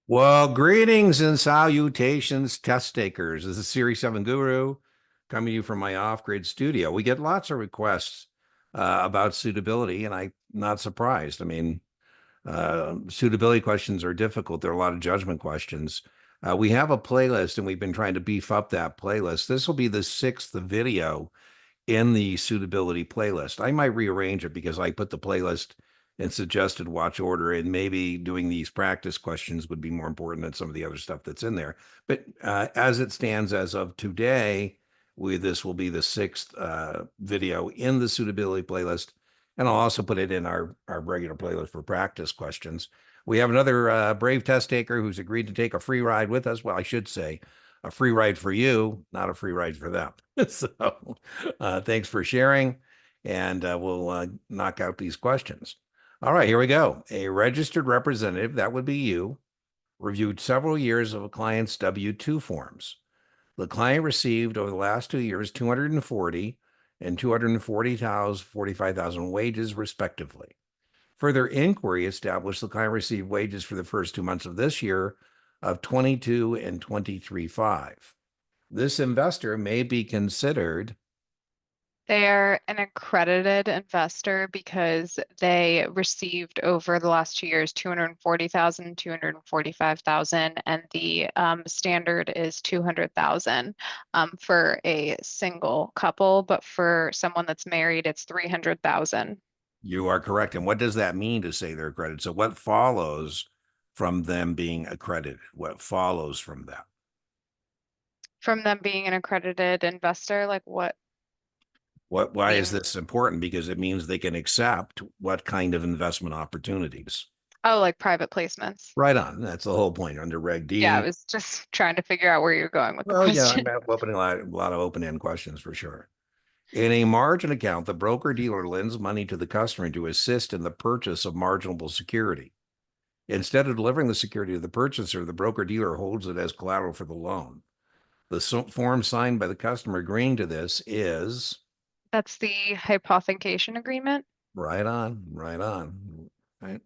Well, greetings and salutations, test takers. This is Series 7 Guru coming to you from my off-grid studio. We get lots of requests about suitability, and I'm not surprised. Suitability questions are difficult. There are a lot of judgment questions. We have a playlist, and we've been trying to beef up that playlist. This will be the sixth video in the suitability playlist. I might rearrange it because I put the playlist in suggested watch order, and maybe doing these practice questions would be more important than some of the other stuff that's in there. But as it stands as of today, this will be the sixth video in the suitability playlist. And I'll also put it in our regular playlist for practice questions. We have another brave test taker who's agreed to take a free ride with us. Well, I should say a free ride for you, not a free ride for them. So thanks for sharing, and we'll knock out these questions. All right, here we go. A registered representative, that would be you, reviewed several years of a client's W-2 forms. The client received over the last 2 years 240 and 245,000 wages, respectively. Further inquiry established the client received wages for the first 2 months of this year of 22 and 23.5. This investor may be considered. They're an accredited investor because they received over the last 2 years 240,000, 245,000, and the standard is 200,000 for a single couple, but for someone that's married, it's 300,000. You are correct. And what does that mean to say they're accredited? So what follows from them being accredited? What follows from that? From them being an accredited investor, like what Why is being, this important? Because it means they can accept what kind of investment opportunities. oh, like private placements. Right on. That's the whole point under Reg Yeah, I D. was just trying to figure out where you're going with the Well, yeah, question. I'm opening a lot of open-end questions for sure. In a margin account, the broker dealer lends money to the customer to assist in the purchase of marginable security. Instead of delivering the security to the purchaser, the broker dealer holds it as collateral for the loan. The form signed by the customer agreeing to this is. That's the hypothecation agreement. Right on, right on. Right.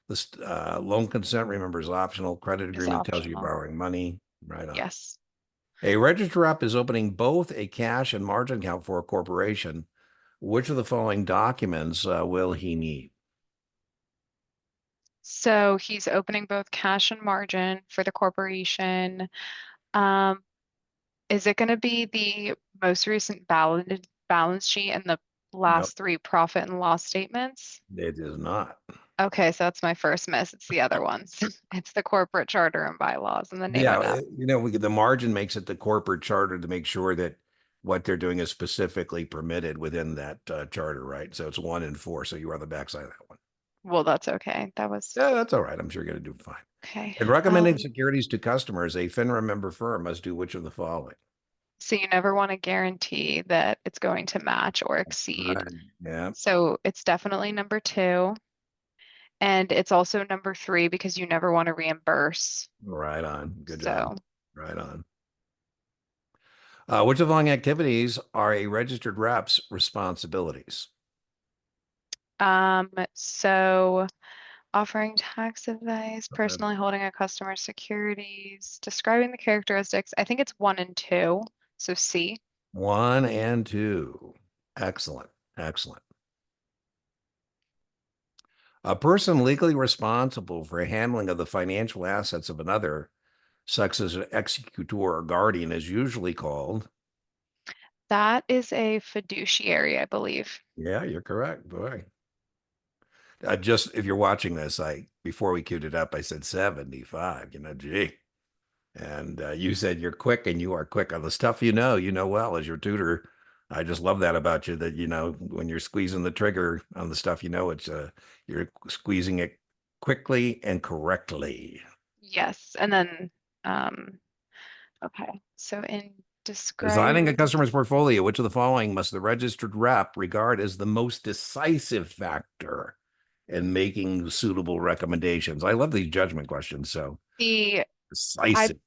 This loan consent, remember, is optional. Credit Is agreement tells you you're optional. borrowing money. Right on. Yes. A registered rep is opening both a cash and margin account for a corporation. Which of the following documents will he need? So he's opening both cash and margin for the corporation. Um, is it going to be the most recent balance sheet and the Nope, last three profit and loss statements? it is not. Okay, so that's my first miss. It's the other ones. It's the corporate charter and bylaws and the name Yeah, and app. the margin makes it the corporate charter to make sure that what they're doing is specifically permitted within that charter, right? So it's 1 and 4. So you are on the backside of that one. Well, that's okay. That was Yeah, that's all right. I'm sure you're going to do fine. okay. In recommending securities to customers, a FINRA member firm must do which of the following? So you never want to guarantee that it's going to match or exceed. Right. Yeah, So it's definitely number two. And it's also number three because you never want to reimburse. right on. Good job. So, Right on. Which of the following activities are a registered rep's responsibilities? so offering tax advice, Uh, personally holding a customer's securities, describing the characteristics. I think it's one and two. So C. 1 and 2. Excellent. Excellent. A person legally responsible for handling of the financial assets of another, such as an executor or guardian, is usually called. That is a fiduciary, I believe. Yeah, you're correct. Boy. Just if you're watching this, before we queued it up, I said 75, gee. And you said you're quick, and you are quick on the stuff you know well as your tutor. I just love that about you, that when you're squeezing the trigger on the stuff, it's you're squeezing it quickly and correctly. Yes. And then, okay. So in Designing a describing, customer's portfolio, which of the following must the registered rep regard as the most decisive factor in making suitable recommendations? I love these judgment questions. So the, I decisive.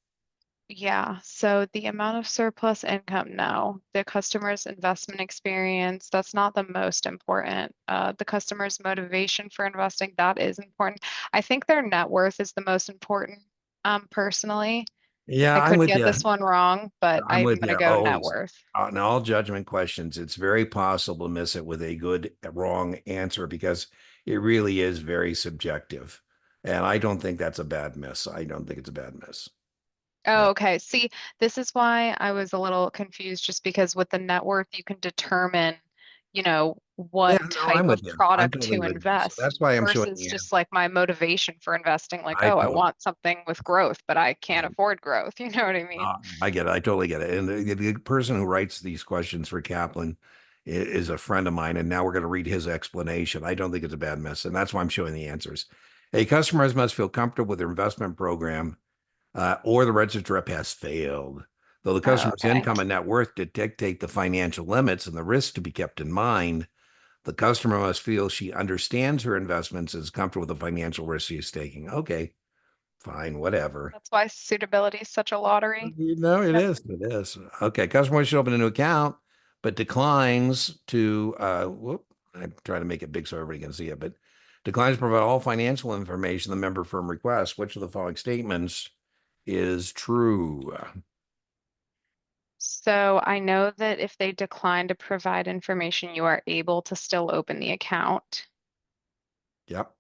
Yeah, so the amount of surplus income, no. The customer's investment experience, that's not the most important. The customer's motivation for investing, that is important. I think their net worth is the most important. Personally, I Yeah, I'm could with get you. this one wrong, but I'm I'm with gonna you go net always. worth. In all judgment questions, it's very possible to miss it with a good, wrong answer because it really is very subjective. And I don't think that's a bad miss. I don't think it's a bad miss. Yeah. Oh, okay. See, this is why I was a little confused, just because with the net worth, you can determine, Yeah, what no, type I'm with of you. I'm product totally to with you. So invest that's why I'm showing versus the answer. just like my motivation for investing, like, I oh, I totally, want something with growth, but I can't afford growth. You know what I mean? I get it. I totally get it. And the person who writes these questions for Kaplan is a friend of mine, and now we're going to read his explanation. I don't think it's a bad miss, and that's why I'm showing the answers. A customers must feel comfortable with their investment program, or the registered rep has failed. Though the Oh, customer's okay. income and net worth to dictate the financial limits and the risks to be kept in mind, the customer must feel she understands her investments and is comfortable with the financial risk she is taking. Okay, fine, whatever. That's why suitability is such a lottery. No, it Yep. is. It is. Okay. Customer should open a new account, but declines to I'm trying to make it big so everybody can see it, but declines to provide all financial information the member firm requests. Which of the following statements is true? So I know that if they decline to provide information, you are able to still open the account. Yep.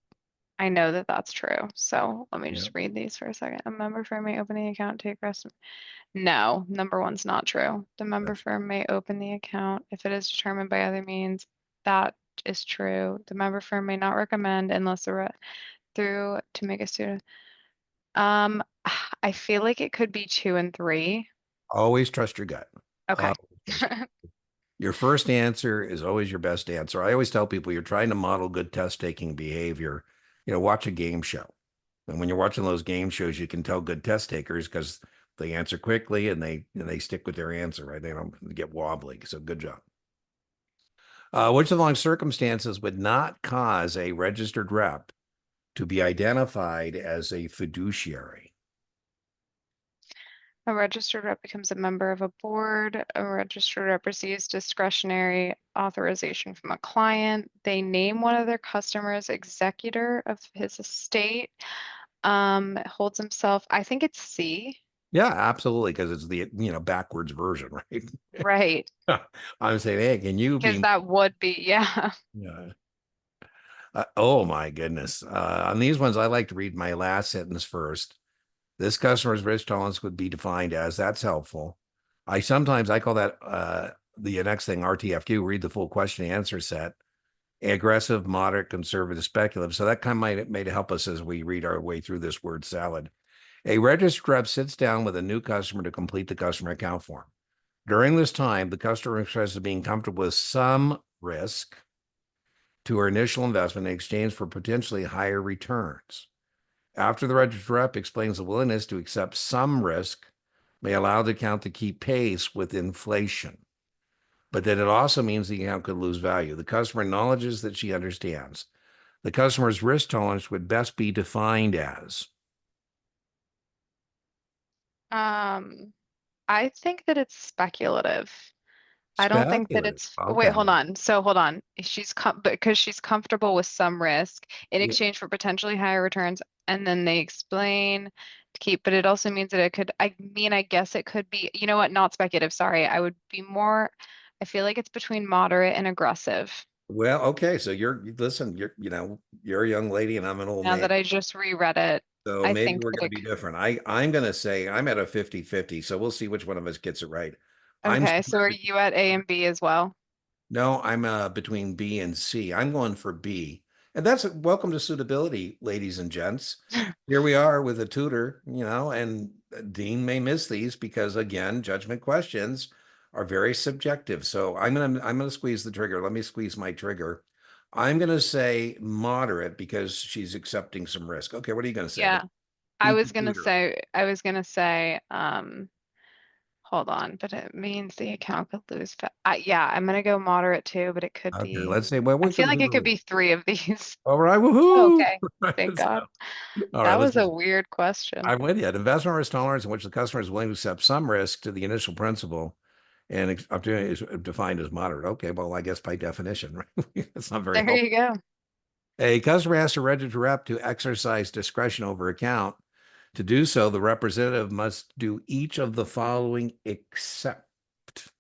I know that that's true. So let me just Yep. read these for a second. A member firm may open the account, take rest. No, number one's not true. The member That's firm may open the account if it is determined by other means. That is true. The member firm may not recommend unless through to make a student. Um, I feel like it could be two and three. always trust your gut. Okay. Always trust your first answer is always your best answer. I always tell people you're trying to model good test taking behavior. Watch a game show. And when you're watching those game shows, you can tell good test takers because they answer quickly and they stick with their answer, right? They don't get wobbly. So good job. Which of the following circumstances would not cause a registered rep to be identified as a fiduciary? A registered rep becomes a member of a board. A registered rep receives discretionary authorization from a client. They name one of their customers executor of his estate. Holds himself, I think it's C. Yeah, absolutely, because it's the backwards version, right? Right. I'm saying, hey, can you Because be? that would be, yeah. Yeah. Oh my goodness. On these ones, I like to read my last sentence first. This customer's risk tolerance would be defined as that's helpful. I call that the next thing RTFQ, read the full question and answer set. Aggressive, moderate, conservative, speculative. So that kind of may help us as we read our way through this word salad. A registered rep sits down with a new customer to complete the customer account form. During this time, the customer expresses being comfortable with some risk to her initial investment in exchange for potentially higher returns. After the registered rep explains the willingness to accept some risk may allow the account to keep pace with inflation, but that it also means the account could lose value. The customer acknowledges that she understands. The customer's risk tolerance would best be defined as Um, I think that it's speculative. I don't think that speculative. wait, Okay. hold on. So hold on. Because she's comfortable with some risk in Yeah. exchange for potentially higher returns, and then they explain to keep, but it also means that I mean, I guess it could be, you know what, not speculative, sorry. I feel like it's between moderate and aggressive Well, okay. So listen, you're a young lady and I'm an old now man. that I just reread it. So I maybe think we're that going to be different. I'm going to say I'm at a 50-50. So we'll see which one of us gets it right. I'm okay, so somewhere are between, you at A and B as well? no, I'm between B and C. I'm going for B. And that's welcome to suitability, ladies and gents. Here we are with a tutor, and Dean may miss these because again, judgment questions are very subjective. So I'm gonna squeeze the trigger. Let me squeeze my trigger. I'm gonna say moderate because she's accepting some risk. Okay, what are you gonna say? Yeah, Beat the tutor. I was gonna say, hold on, but it means the account could lose. Yeah, I'm gonna go moderate too, but it could Okay, be. let's say, well, I what feel could like it could lose? be three of these. All right, Oh, woohoo! okay, thank God. All right, That let's was go. a weird question. I'm with you. An investment risk tolerance in which the customer is willing to accept some risk to the initial principal and opportunity is defined as moderate. Okay, well, I guess by definition, right? It's not very There helpful. you go. A customer asks a registered rep to exercise discretion over account To do so, the representative must do each of the following except.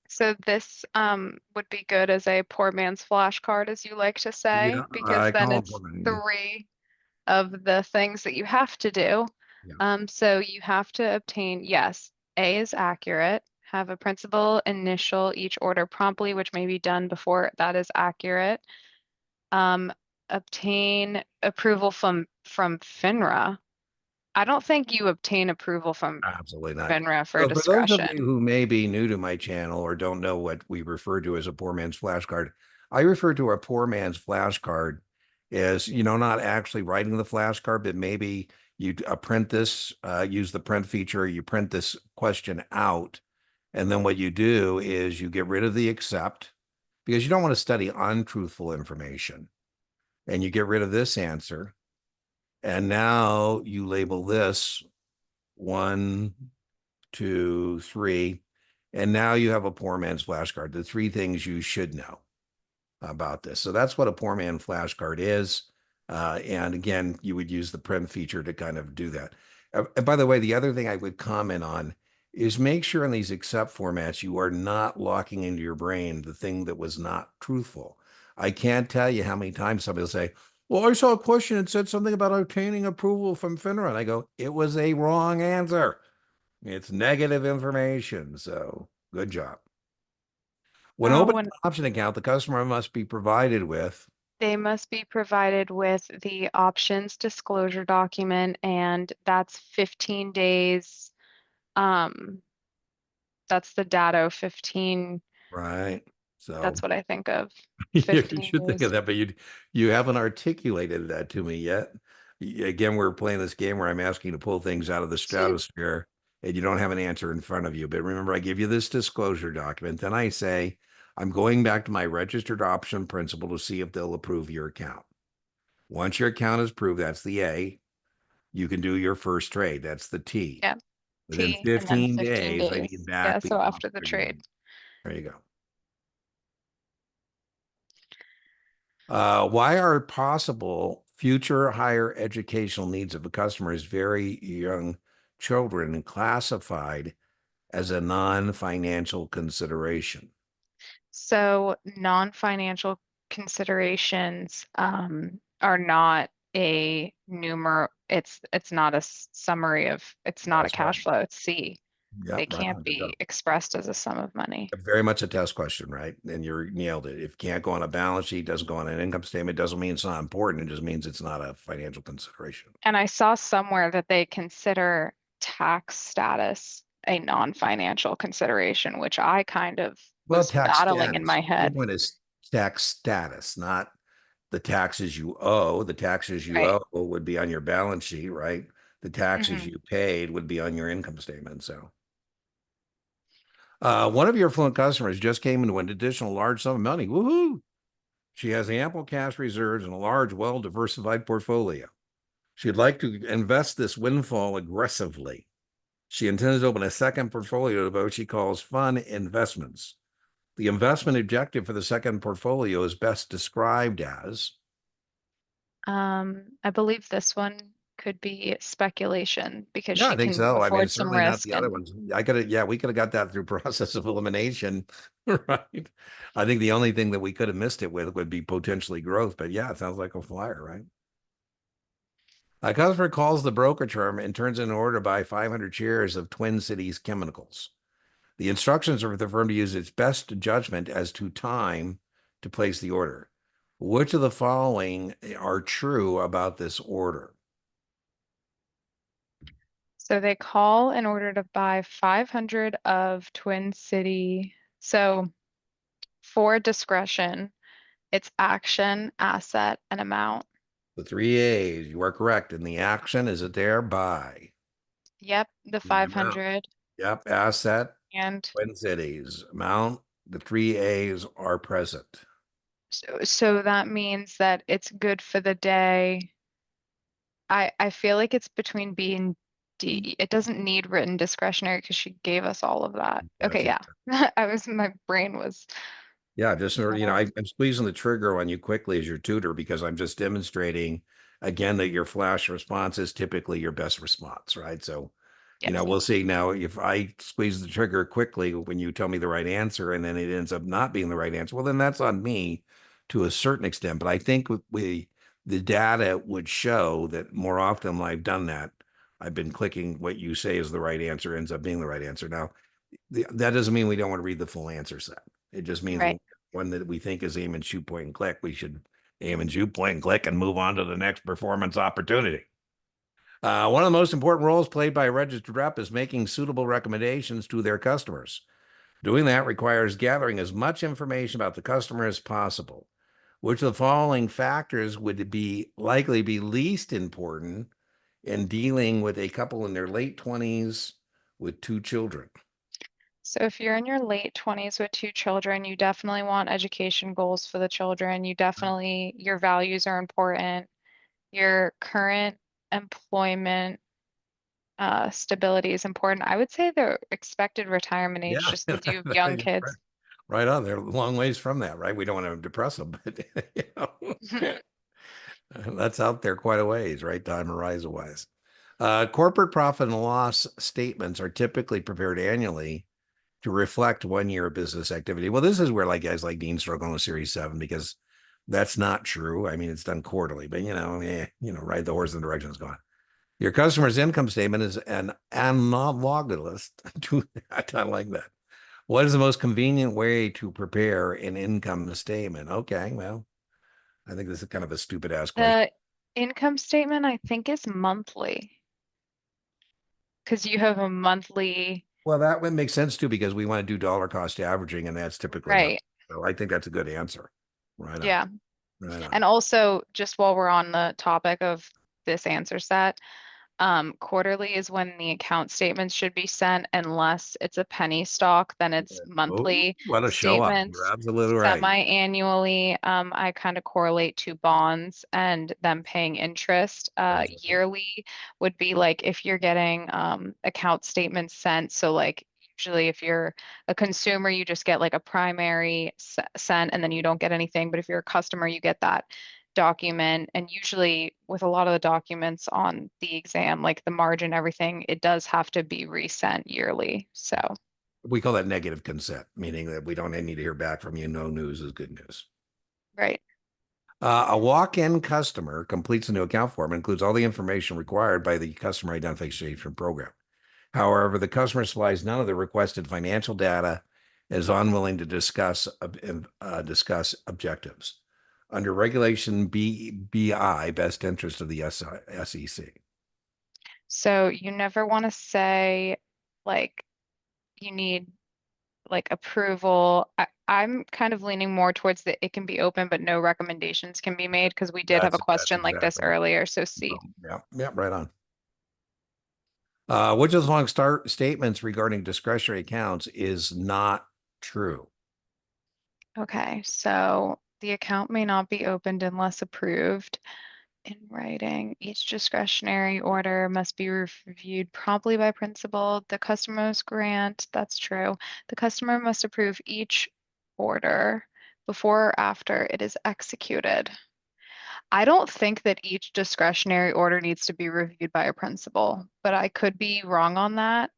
So this would be good as a poor man's flashcard, as you like to say, Yeah, because I then call it's them. three of the things that you have to do. Yeah, So you have to obtain, yes, A is accurate, have a principal initial each order promptly, which may be done before that is accurate. Um, obtain approval from FINRA. I don't think you obtain approval from absolutely not. FINRA for So for those of you discretion. who may be new to my channel or don't know what we refer to as a poor man's flashcard, I refer to a poor man's flashcard as, not actually writing the flashcard, but maybe you print this, use the print feature, you print this question out. And then what you do is you get rid of the accept because you don't want to study untruthful information. And you get rid of this answer. And now you label this 1, 2, 3. And now you have a poor man's flashcard, the 3 things you should know about this. So that's what a poor man flashcard is. And again, you would use the print feature to kind of do that. And by the way, the other thing I would comment on is make sure in these accept formats, you are not locking into your brain the thing that was not truthful. I can't tell you how many times somebody will say, well, I saw a question that said something about obtaining approval from FINRA. And I go, it was a wrong answer. It's negative information. So good job. When opening When an option account, the customer must be provided with. they must be provided with the options disclosure document, and that's 15 days. Um, that's the data 15. Right. So That's what I think of. you 15 should think of days. that, but you haven't articulated that to me yet. Again, we're playing this game where I'm asking you to pull things out of the stratosphere and you don't have an answer in front of you. But remember, I give you this disclosure document. Then I say, I'm going back to my registered option principal to see if they'll approve your account. Once your account is approved, that's the A. You can do your first trade. That's the T. Yeah, Within T, and then 15 15 days, I need days. Yeah, back the so amount after the they're trade. giving. There you go. Why are possible future higher educational needs of a customer's very young children classified as a non-financial consideration? So non-financial considerations are not a it's not a summary of, it's not a That's right. cash flow, it's C. Yeah, They right can't on. be expressed as a sum of money. Very much a test question, right? And you nailed it. If it can't go on a balance sheet, doesn't go on an income statement, doesn't mean it's not important. It just means it's not a financial consideration. And I saw somewhere that they consider tax status a non-financial consideration, which I kind of Well, was tax battling in status. my Your head. point is tax status, not the taxes you owe. The taxes you Right. owe would be on your balance sheet, right? The taxes Hmm. you paid would be on your income statement. So, one of your affluent customers just came into an additional large sum of money. Woohoo! She has ample cash reserves and a large, well-diversified portfolio. She'd like to invest this windfall aggressively. She intends to open a second portfolio of what she calls fun investments. The investment objective for the second portfolio is best described as. I believe this one could be speculation because Yeah, she I think can so. I mean, afford it's some certainly not risk. the other And ones. Yeah, we could have got that through process of elimination, right? I think the only thing that we could have missed it with would be potentially growth. But yeah, it sounds like a flyer, right? A customer calls the brokerage firm and turns in an order to buy 500 shares of Twin Cities Chemicals. The instructions are for the firm to use its best judgment as to time to place the order. Which of the following are true about this order? so they call in order to buy 500 of Twin City. So for discretion, it's action, asset, and amount. The 3 A's, you are correct. And the action is it there by Yep, the the amount. 500. Yep, asset, And Twin Cities, amount, the 3 A's are present. so that means that it's good for the day. I feel like it's between B and D. It doesn't need written discretionary because she gave us all of that. Yeah, Okay, yeah. My brain was yeah, just going off. I'm squeezing the trigger on you quickly as your tutor because I'm just demonstrating again, that your flash response is typically your best response, right? So, Yes. we'll see now if I squeeze the trigger quickly when you tell me the right answer and then it ends up not being the right answer, well, then that's on me to a certain extent. But I think the data would show that more often than I've done that, I've been clicking what you say is the right answer, ends up being the right answer. Now, that doesn't mean we don't want to read the full answer set. It just means Right. one that we think is aim and shoot, point and click. We should aim and shoot, point and click, and move on to the next performance opportunity. One of the most important roles played by a registered rep is making suitable recommendations to their customers. Doing that requires gathering as much information about the customer as possible. Which of the following factors would be likely be least important in dealing with a couple in their late 20s with two children? So if you're in your late 20s with two children, you definitely want education goals for the children. Your values are important. Your current employment stability is important. I would say the expected retirement Yeah, age, just because you have young right, kids. right on. They're a long ways from that, right? We don't want to depress them, but that's out there quite a ways, right? Time horizon wise. Corporate profit and loss statements are typically prepared annually to reflect 1 year of business activity. Well, this is where like guys like Dean struggle on Series 7 because that's not true. I mean, it's done quarterly, but ride the horse in the direction it's going. Your customer's income statement is an analogous to that. I like that. What is the most convenient way to prepare an income statement? Okay, well, I think this is kind of a stupid ass question. The income statement, I think, is monthly because you have a monthly, Well, that would make sense too because we want to do dollar cost averaging, and that's typically month. right? So I think that's a good answer. Right on. Yeah. Right on. And also, just while we're on the topic of this answer set, quarterly is when the account statements should be sent, unless it's a penny stock, then it's Oh, monthly what a show up. You're statements. absolutely right. Semi-annually, I kind of correlate to bonds and them paying interest. Yearly would be like if you're getting account statements sent. So like usually if you're a consumer, you just get like a primary sent and then you don't get anything. But if you're a customer, you get that document. And usually with a lot of the documents on the exam, like the margin, everything, it does have to be resent yearly. So, We call that negative consent, meaning that we don't need to hear back from you. No news is good news. right. A walk-in customer completes a new account form and includes all the information required by the customer identification program. However, the customer supplies none of the requested financial data and is unwilling to discuss objectives under Regulation BI, best interest of the SEC. So you never want to say like you need like approval. I'm kind of leaning more towards that it can be open, but no recommendations can be made because we did have a That's question like this exactly right. earlier. So C. Yeah, yeah, right on. Which of the long start statements regarding discretionary accounts is not true? Okay, so the account may not be opened unless approved in writing. Each discretionary order must be reviewed promptly by principal. The customer's grant, that's true. The customer must approve each order before or after it is executed. I don't think that each discretionary order needs to be reviewed by a principal, but I could be wrong on that.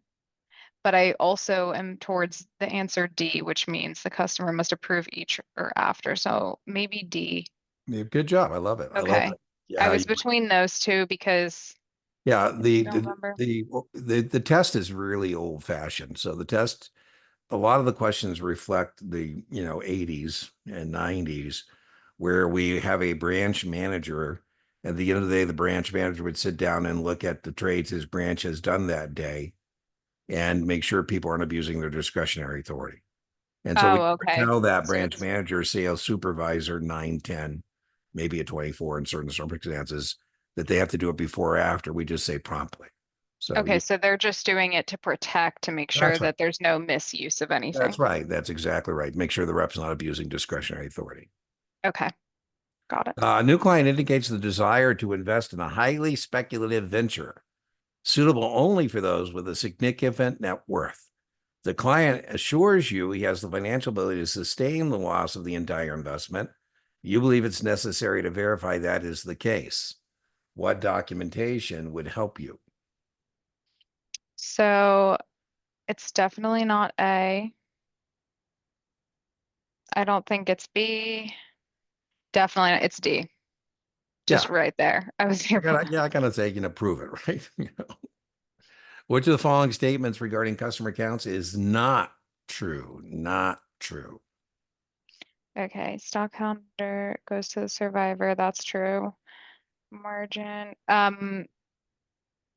But I also am towards the answer D, which means the customer must approve each or after. So maybe D. Yeah, good job. I love it. I love Okay. it. Yeah, I how was you between those two because yeah, I don't remember. the test is really old fashioned. So the test, a lot of the questions reflect the 80s and 90s where we have a branch manager. At the end of the day, the branch manager would sit down and look at the trades his branch has done that day and make sure people aren't abusing their discretionary authority. And so we Oh, okay. tell that So branch it's manager, sales supervisor, 9, 10, maybe a 24 in certain circumstances, that they have to do it before or after. We just say promptly. So okay. you, So they're just doing it to protect, to make sure that's right. that there's no misuse of That's anything. right. That's exactly right. Make sure the rep's not abusing discretionary authority. Okay. Got it. A new client indicates the desire to invest in a highly speculative venture, suitable only for those with a significant net worth. The client assures you he has the financial ability to sustain the loss of the entire investment. You believe it's necessary to verify that is the case. what documentation would help you? So it's definitely not A. I don't think it's B. Definitely not, it's D. Yeah, Just right there. I was here. I gotta say, prove it, right? Which of the following statements regarding customer accounts is not true? Not true. Okay, stock counter goes to the survivor. That's true. Margin.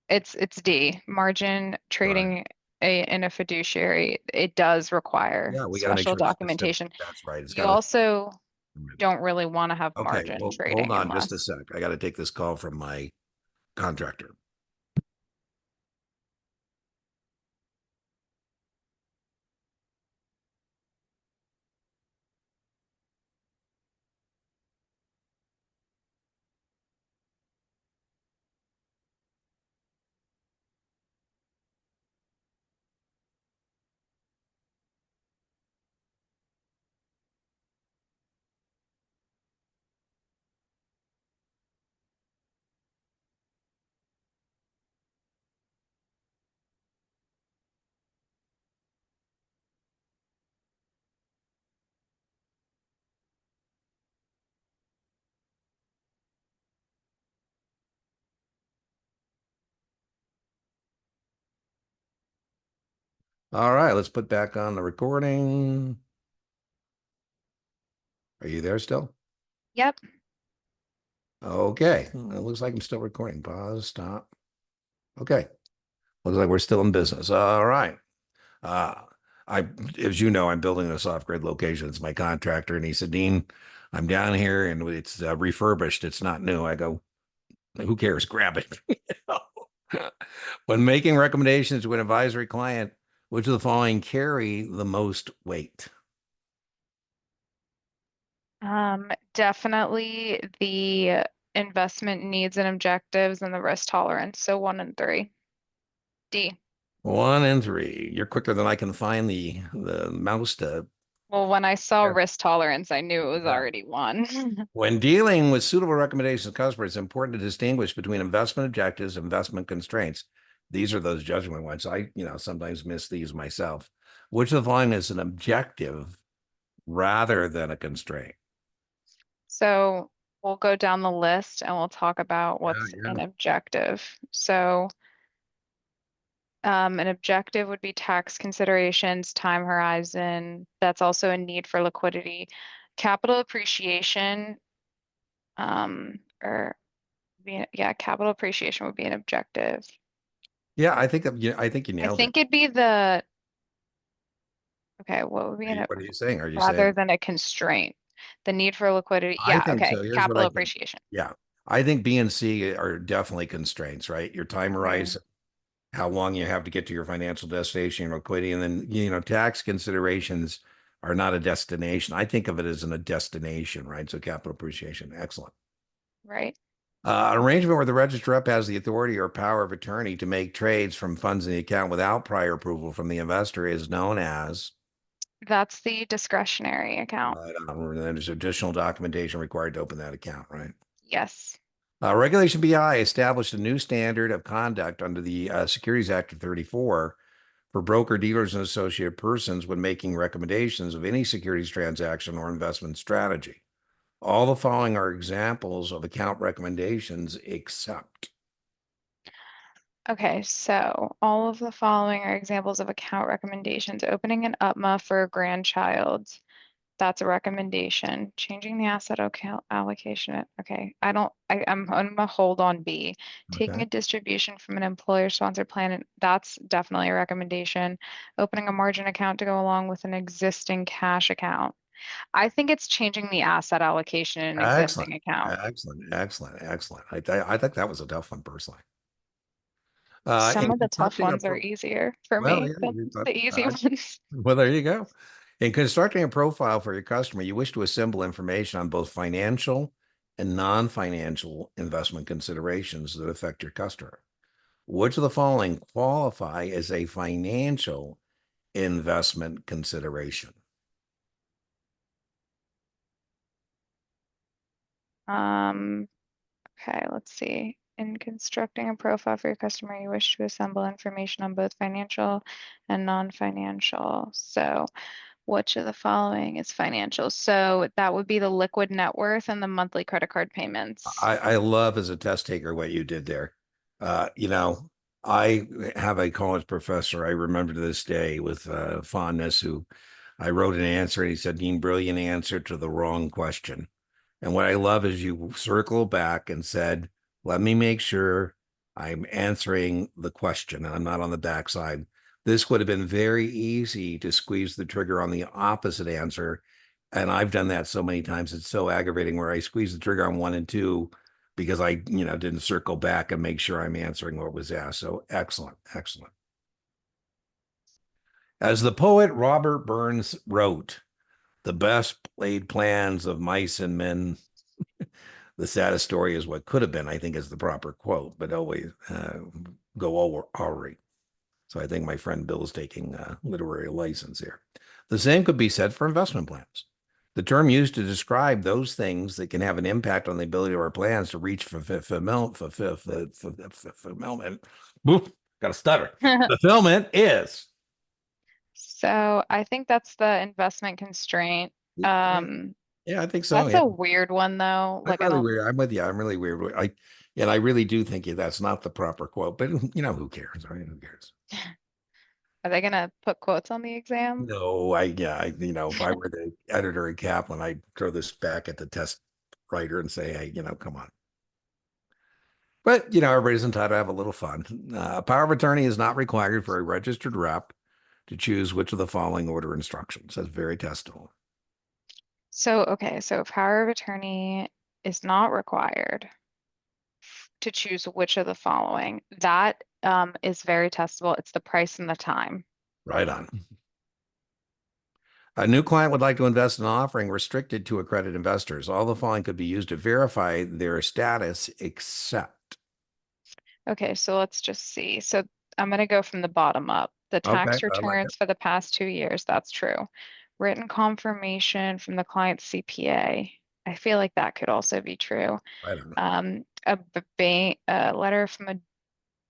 It's D. Margin Right. trading in a fiduciary. It does require Yeah, we got to make special sure it's specific. documentation. That's right. It's got You to. also don't really want to have Okay, margin well, hold trading on just a unless. sec. I got to take this call from my contractor. All right, let's put back on the recording. Are you there still? Yep. Okay, it looks like I'm still recording. Pause, stop. Okay, looks like we're still in business. All right. Uh, I, as you know, I'm building this off-grid location. It's my contractor, and he said, Dean, I'm down here and it's refurbished. It's not new. I go, who cares? Grab it. When making recommendations to an advisory client, which of the following carry the most weight? Definitely the investment needs and objectives and the risk tolerance. So 1 and 3. D. 1 and 3. You're quicker than I can find the mouse to. Well, when I saw Yeah. risk tolerance, I knew it was already 1. When dealing with suitable recommendations to customers, it's important to distinguish between investment objectives and investment constraints. These are those judgment ones. I, sometimes miss these myself. Which of the following is an objective rather than a constraint? So we'll go down the list and we'll talk about Yeah, what's yeah. an objective. So an objective would be tax considerations, time horizon. That's also a need for liquidity. Capital appreciation, or yeah, capital appreciation would be an objective. Yeah, I think you I nailed it. think it'd be the, okay, what would be an, What are you saying? Are you rather saying? than a constraint? The need for liquidity. I Yeah, think okay. so. Here's what Capital I think. appreciation. Yeah. I think B and C are definitely constraints, right? Your time Okay, horizon, how long you have to get to your financial destination, your liquidity, and then, tax considerations are not a destination. I think of it as a destination, right? So capital appreciation. Excellent. right. An arrangement where the register up has the authority or power of attorney to make trades from funds in the account without prior approval from the investor is known as. That's the discretionary account. There's additional documentation required to open that account, right? Yes. Regulation BI established a new standard of conduct under the Securities Act of 34 for broker dealers and associated persons when making recommendations of any securities transaction or investment strategy. All the following are examples of account recommendations except. Okay, so all of the following are examples of account recommendations. Opening an UPMA for a grandchild. That's a recommendation. Changing the asset account allocation. Okay, I'm gonna hold on B. Taking Okay. a distribution from an employer-sponsored plan, that's definitely a recommendation. Opening a margin account to go along with an existing cash account. I think it's changing the asset allocation in an Excellent. existing account. Excellent. I think that was a tough one personally. Some In of the tough constructing a ones are pro easier for well, me yeah, than the easy ones. well, there you go. In constructing a profile for your customer, you wish to assemble information on both financial and non-financial investment considerations that affect your customer. Which of the following qualify as a financial investment consideration? Um, okay, let's see. In constructing a profile for your customer, you wish to assemble information on both financial and non-financial. So which of the following is financial? So that would be the liquid net worth and the monthly credit card payments. I love as a test taker what you did there. You know, I have a college professor I remember to this day with fondness who I wrote an answer and he said, Dean, brilliant answer to the wrong question. And what I love is you circle back and said, let me make sure I'm answering the question and I'm not on the backside. This would have been very easy to squeeze the trigger on the opposite answer. And I've done that so many times. It's so aggravating where I squeeze the trigger on one and two because I, didn't circle back and make sure I'm answering what was asked. So excellent, excellent. As the poet Robert Burns wrote, the best laid plans of mice and men, the saddest story is what could have been, I think is the proper quote, but always go over already. So I think my friend Bill is taking a literary license here. The same could be said for investment plans. The term used to describe those things that can have an impact on the ability of our plans to reach fulfillment. Got to stutter. Fulfillment is. So I think that's the investment constraint. Um, Yeah, I think so. that's Yeah, a weird one though. I'm Like I really don't, weird. I'm with you. I'm really weird. And I really do think that's not the proper quote. But who cares? I mean, who cares? are they gonna put quotes on the exam? No, if I were the editor at Kaplan, I'd throw this back at the test writer and say, hey, come on. But, everybody's entitled to have a little fun. Power of attorney is not required for a registered rep to choose which of the following order instructions. That's very testable. So, okay, so power of attorney is not required to choose which of the following. That is very testable. It's the price and the time. Right on. A new client would like to invest in an offering restricted to accredited investors. All the following could be used to verify their status, except. Okay, so let's just see. So I'm going to go from the bottom up. The Okay, tax I like it. returns for the past 2 years, that's true. Written confirmation from the client's CPA. I feel like that could also be true. Right on. A letter from a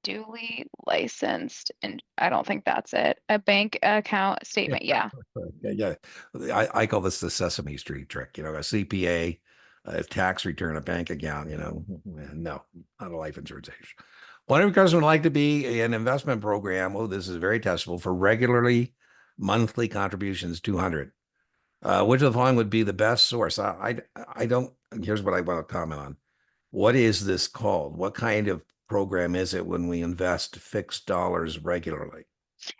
duly licensed, and I don't think that's it. A bank account Yeah, statement. Yeah. yeah. I call this the Sesame Street trick. A CPA, a tax return, a bank account. No, not a life insurance agent. One of your customers would like to be an investment program. Oh, this is very testable for regularly monthly contributions, 200. Which of the following would be the best source? I don't. Here's what I want to comment on. What is this called? What kind of program is it when we invest fixed dollars regularly?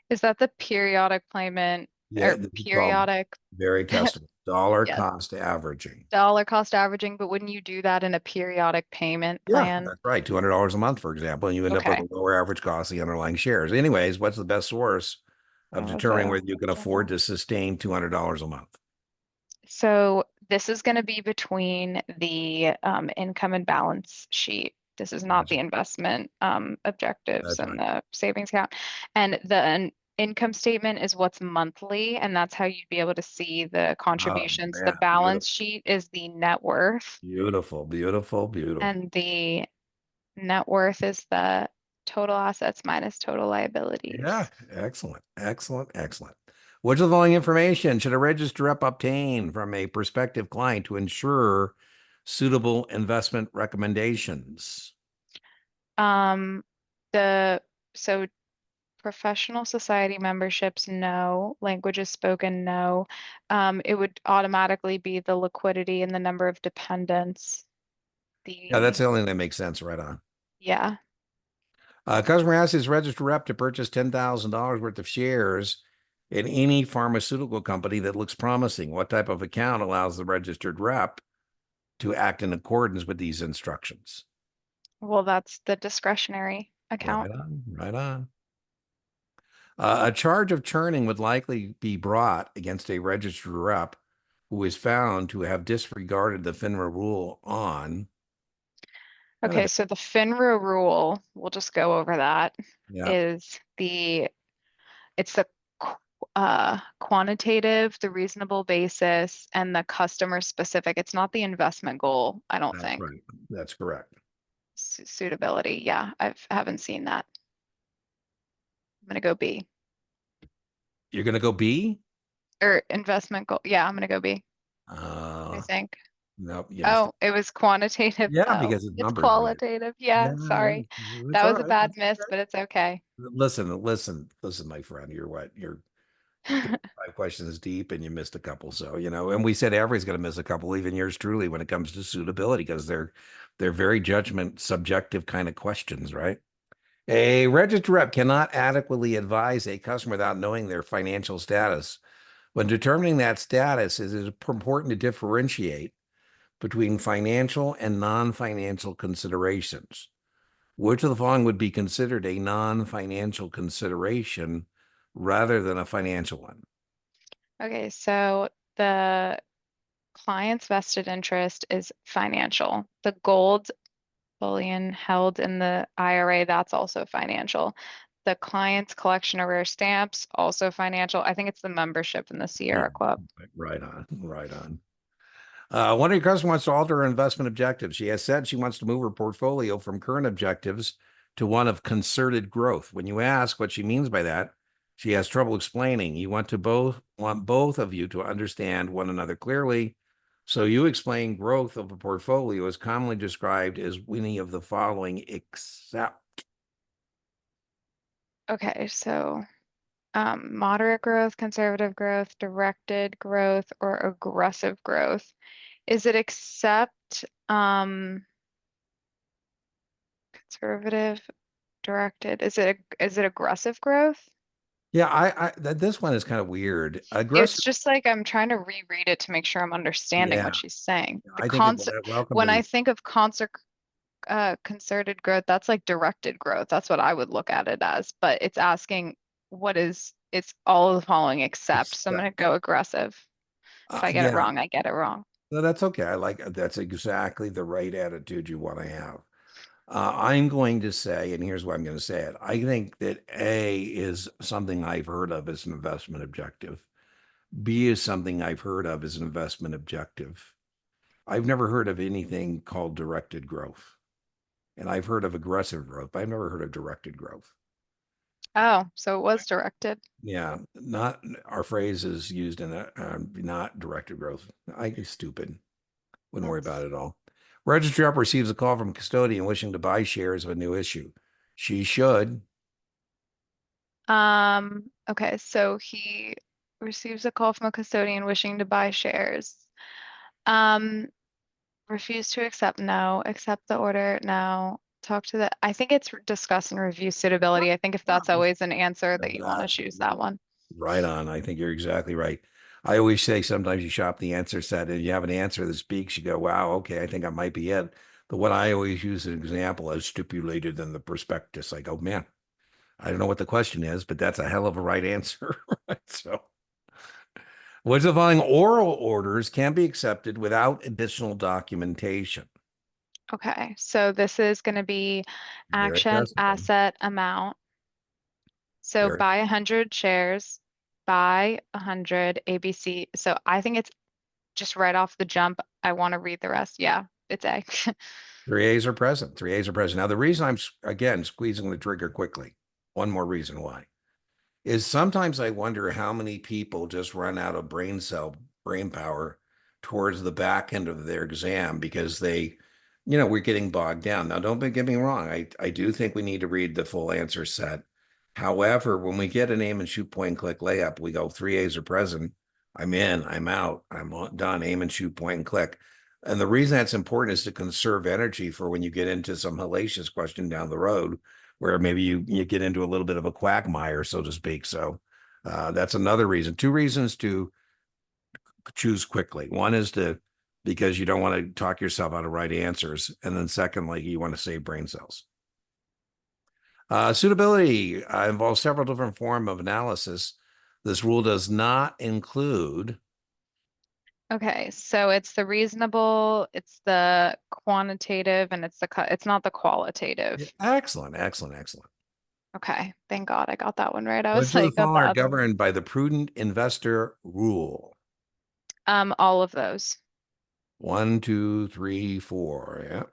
Is that the periodic payment Yeah, or this is called periodic? very testable. Dollar Yes. cost averaging. Dollar cost averaging, but wouldn't you do that in a periodic payment Yeah, plan? that's right. $200 a month, for example, and you end up with Okay. a lower average cost of the underlying shares. Anyways, what's the best source of That was determining a whether you can afford to sustain $200 a month? So this is going to be between the income and balance sheet. This is not That's the investment objectives that's and right. the savings account. And the income statement is what's monthly, and that's how you'd be able to see the Oh contributions. The man, balance beautiful, sheet is the net worth, beautiful, beautiful, beautiful. and the net worth is the total assets minus total Yeah, liabilities. excellent, excellent, excellent. Which of the following information should a register rep obtain from a prospective client to ensure suitable investment recommendations? Um, the so Professional society memberships, no. Languages spoken, no. It would automatically be the liquidity and the number of dependents. Yeah, that's The, the only thing that makes sense. Right on. yeah. Customer asks his registered rep to purchase $10,000 worth of shares in any pharmaceutical company that looks promising. What type of account allows the registered rep to act in accordance with these instructions? Well, that's the discretionary account. Right on, right on. A charge of churning would likely be brought against a registered rep who is found to have disregarded the FINRA rule on. Okay, so the FINRA rule, we'll just go over that, Yeah. is it's the quantitative, the reasonable basis, and the customer specific. It's not the investment goal, I don't That's think. right. That's correct. Suitability. Yeah, haven't seen that. I'm gonna go B. You're going to go B? Or investment goal. Yeah, I'm gonna go B, I Uh, think. nope, you missed it. Oh, it was quantitative. Yeah, Oh, because it's it's numbers related. qualitative. Yeah, Yeah, yeah, sorry. it's That all was a right. bad That's miss, okay. but it's okay. Listen, my friend. You're what? You're 5 questions deep and you missed a couple. So, and we said everybody's going to miss a couple, even yours truly, when it comes to suitability, because they're very judgment subjective kind of questions, right? A registered rep cannot adequately advise a customer without knowing their financial status. When determining that status, it is important to differentiate between financial and non-financial considerations. Which of the following would be considered a non-financial consideration rather than a financial one? Okay, so the client's vested interest is financial. The gold bullion held in the IRA, that's also financial. The client's collection of rare stamps, also financial. I think it's the membership in the Yeah, Sierra Club. right on, right on. One of your customers wants to alter her investment objectives. She has said she wants to move her portfolio from current objectives to one of concerted growth. When you ask what she means by that, she has trouble explaining. You want both of you to understand one another clearly. So you explain growth of a portfolio is commonly described as any of the following, except Okay, so moderate growth, conservative growth, directed growth, or aggressive growth. Is it accept conservative, directed? Is it aggressive growth? yeah, this one is kind of weird. It's Aggressive, just like I'm trying to reread it to make sure I'm understanding yeah. what she's saying. The I think concept welcome to when I the think of concerted growth, that's like directed growth. That's what I would look at it as. But it's asking it's all of the following except. So I'm gonna except. go aggressive. If I get it Yeah, wrong, I get it wrong. no, that's okay. That's exactly the right attitude you want to have. I'm going to say, and here's why I'm going to say it. I think that A is something I've heard of as an investment objective. B is something I've heard of as an investment objective. I've never heard of anything called directed growth. And I've heard of aggressive growth, but I've never heard of directed growth. Oh, so it was directed. Yeah, not our phrase is used in a not directed growth. I get stupid. Wouldn't worry about That's it at all. Registry up receives a call from a custodian wishing to buy shares of a new issue. She should. okay, so he receives a call from a custodian wishing to buy shares. Um, refuse to accept, no. Accept the order, no. Talk to the, I think it's discuss and review suitability. I think if that's always an answer that you want to That's choose that one. right on. I think you're exactly right. I always say sometimes you shop the answer set and you have an answer that speaks, you go, wow, okay, I think I might be it. The one I always use an example as stipulated in the prospectus. I go, man, I don't know what the question is, but that's a hell of a right answer. Right? So, which of the following oral orders can be accepted without additional documentation? Okay, so this is going to be Very action, accessible. asset, amount. So Very buy 100 shares, buy 100 ABC. So I think it's just right off the jump. I want to read the rest. Yeah, it's A. Three A's are present. Three A's are present. Now, the reason I'm again squeezing the trigger quickly, one more reason why, is sometimes I wonder how many people just run out of brain power towards the back end of their exam because we're getting bogged down. Now, don't get me wrong. I do think we need to read the full answer set. However, when we get an aim and shoot point and click layup, we go 3 A's are present. I'm in, I'm out, done, aim and shoot point and click. And the reason that's important is to conserve energy for when you get into some hellacious question down the road where maybe you get into a little bit of a quagmire, so to speak. So that's another reason. Two reasons to choose quickly. One is because you don't want to talk yourself out of right answers, and then secondly, you want to save brain cells. Suitability involves several different forms of analysis. This rule does not include. Okay, so it's the reasonable, it's the quantitative, and it's not the Yeah, qualitative. excellent, excellent, excellent. Okay, thank God I got that one right. I was Which of the like following are about governed by the prudent investor rule? all of those. One, two, three, four. Yeah.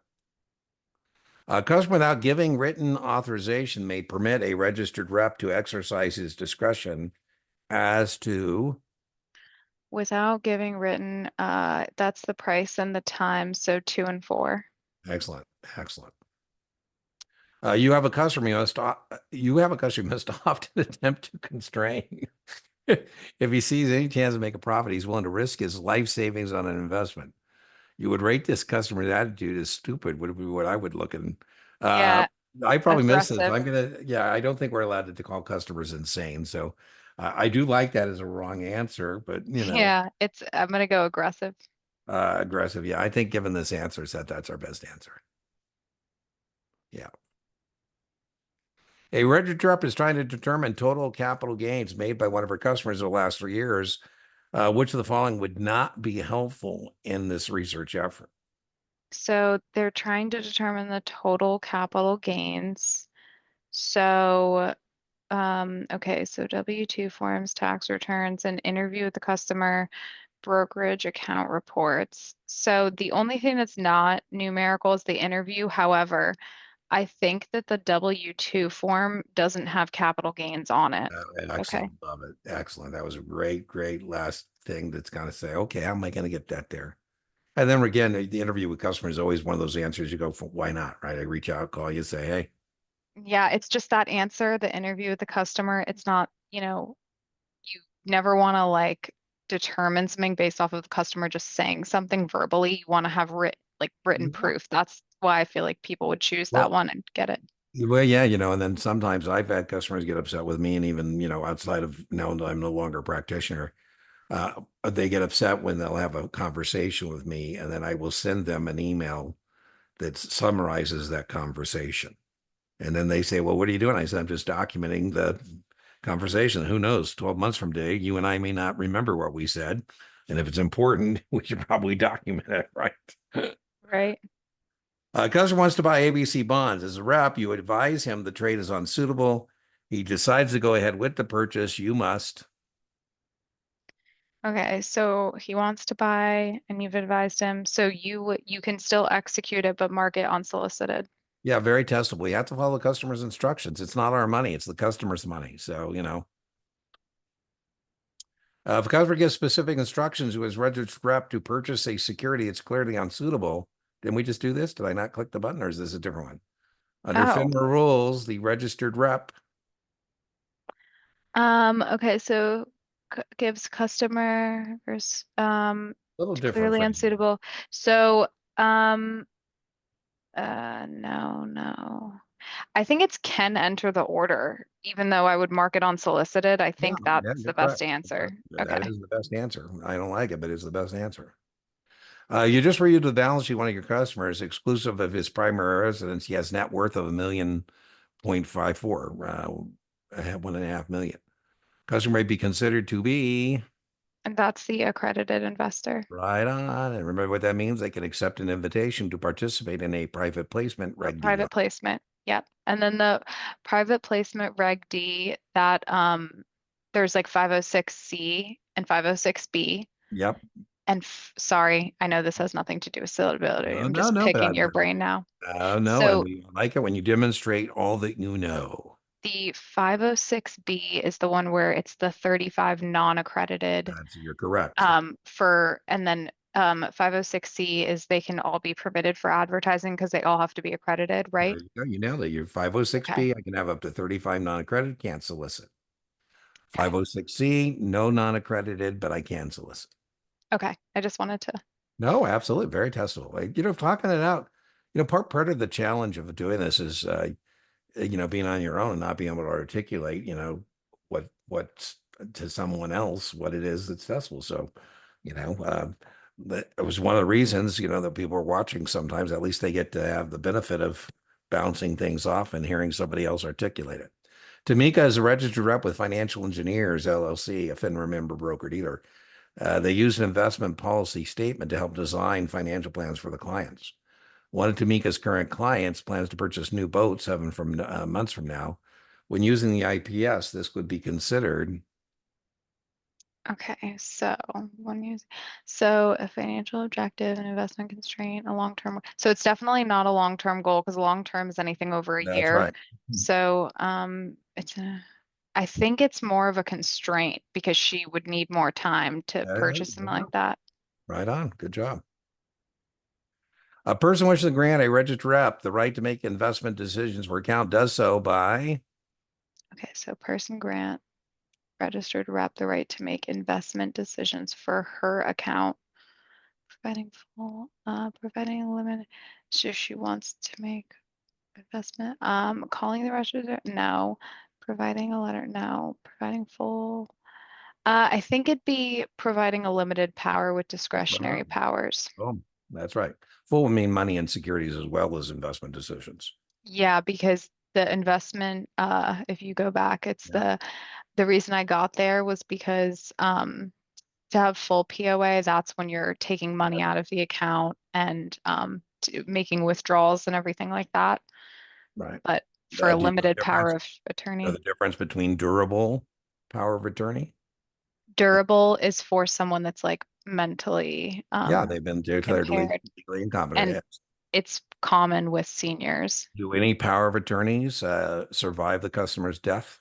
A customer without giving written authorization may permit a registered rep to exercise his discretion as to, Without giving written, that's the price and the time, so 2 and 4. excellent, excellent. You have a customer you have a customer who must often attempt to constrain. If he sees any chance to make a profit, he's willing to risk his life savings on an investment. You would rate this customer's attitude as stupid, would be what I would look at. Uh, Yeah, I probably missed this. aggressive. Yeah, I don't think we're allowed to call customers insane. So I do like that as a wrong answer, but Yeah, I'm gonna go aggressive. aggressive. Yeah, I think given this answer set, that's our best answer. Yeah. A registered rep is trying to determine total capital gains made by one of her customers over the last 3 years. Which of the following would not be helpful in this research effort? So they're trying to determine the total capital gains. So, okay, so W-2 forms, tax returns, and interview with the customer, brokerage account reports. So the only thing that's not numerical is the interview. However, I think that the W-2 form doesn't have capital gains on it. Okay. Excellent. Love it. Excellent. That was a great, great last thing that's going to say, okay, how am I going to get that there? And then again, the interview with customers is always one of those answers you go for, why not? Right. I reach out, call you, say, hey, Yeah, it's just that answer, the interview with the customer. It's not, you never want to like determine something based off of the customer just saying something verbally. You want to have written "Mhm." proof. That's why I feel like people would choose that Well, one and get it. well, yeah, and then sometimes I've had customers get upset with me, and even, outside of now that I'm no longer a practitioner, they get upset when they'll have a conversation with me, and then I will send them an email that summarizes that conversation. And then they say, well, what are you doing? I said, I'm just documenting the conversation. Who knows? 12 months from today, you and I may not remember what we said. And if it's important, we should probably document it, right? Right. A customer wants to buy ABC bonds. As a rep, you advise him the trade is unsuitable. He decides to go ahead with the purchase. You must. Okay, so he wants to buy and you've advised him. So you can still execute it, but mark it unsolicited. Yeah, very testable. We have to follow the customer's instructions. It's not our money, it's the customer's money. So, if a customer gives specific instructions to his registered rep to purchase a security that's clearly unsuitable, then we just do this? Did I not click the button or is this a different one? Under Oh. FINRA rules, the registered rep, Okay, so gives customer versus a little different clearly phrasing. unsuitable. So um no, no. I think it's can enter the order, even though I would mark it unsolicited. I Yeah, think yeah, that's the you're best correct. answer. That Okay. is the best answer. I don't like it, but it's the best answer. You just reviewed the balance sheet. One of your customers, exclusive of his primary residence, he has net worth of 1.54 million, 1.5 million. Customer may be considered to be And that's the accredited investor. right on. And remember what that means? They can accept an invitation to participate in a private placement, A Reg BI. private placement. Yep. And then the private placement Reg D that there's like 506C and 506B. Yep. And sorry, I know this has nothing to do with suitability. No, I'm no, just no, but picking your brain now. no, and So we like it when you demonstrate all that you know. the 506B is the one where it's the 35 non-accredited You're correct. and then 506C is they can all be permitted for advertising because they all have to be accredited, There right? you go. You nailed it. You're Okay. 506B. I can have up to 35 non-accredited, can't solicit. Okay. 506C, no non-accredited, but I can solicit. Okay. I just wanted to. No, absolutely. Very testable. Talking it out, part of the challenge of doing this is, being on your own and not being able to articulate, what's to someone else, what it is that's testable. So, that it was one of the reasons, that people are watching sometimes, at least they get to have the benefit of bouncing things off and hearing somebody else articulate it. Tamika is a registered rep with Financial Engineers LLC, a FINRA member broker dealer. They use an investment policy statement to help design financial plans for the clients. One of Tamika's current clients plans to purchase new boats 7 months from now. When using the IPS, this would be considered. Okay, so so a financial objective, an investment constraint, a long-term. So it's definitely not a long-term goal because long-term is anything over a That's year. right. So I think it's more of a constraint because she would need more time to There purchase something you like go. that. Right on. Good job. A person wishes to grant a registered rep the right to make investment decisions for account does so by, Okay, so person grant registered rep the right to make investment decisions for her account, providing a limit. So she wants to make investment. Calling the register, no. Providing a letter, no. Providing full. I think it'd be providing a limited power with discretionary powers. oh, that's right. Full would mean money and securities as well as investment decisions. Yeah, because the investment, if you go back, it's Yeah. the reason I got there was because to have full POA, that's when you're taking money out of the account and making withdrawals and everything like that. Right. But for a Do you know limited the power difference? of Know attorney, the difference between durable power of attorney? durable is for someone that's like mentally Yeah, they've been declared impaired, legally incompetent. and Yes. it's common with seniors. Do any power of attorneys survive the customer's death?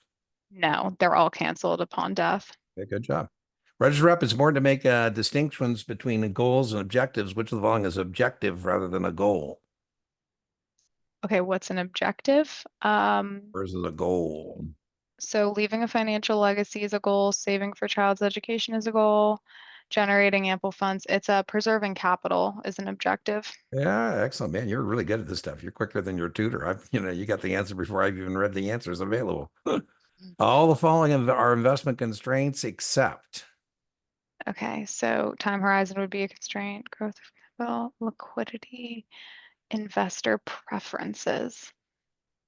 No, they're all canceled upon death. Okay, good job. Register rep, it's important to make distinctions between the goals and objectives. Which of the following is objective rather than a goal Okay, what's an objective? versus a goal? So leaving a financial legacy is a goal, saving for child's education is a goal, generating ample funds. It's a preserving capital is an objective. Yeah, excellent, man. You're really good at this stuff. You're quicker than your tutor. You got the answer before I've even read the answers available. All the following are investment constraints except. Okay, so time horizon would be a constraint, growth of capital, liquidity, investor preferences.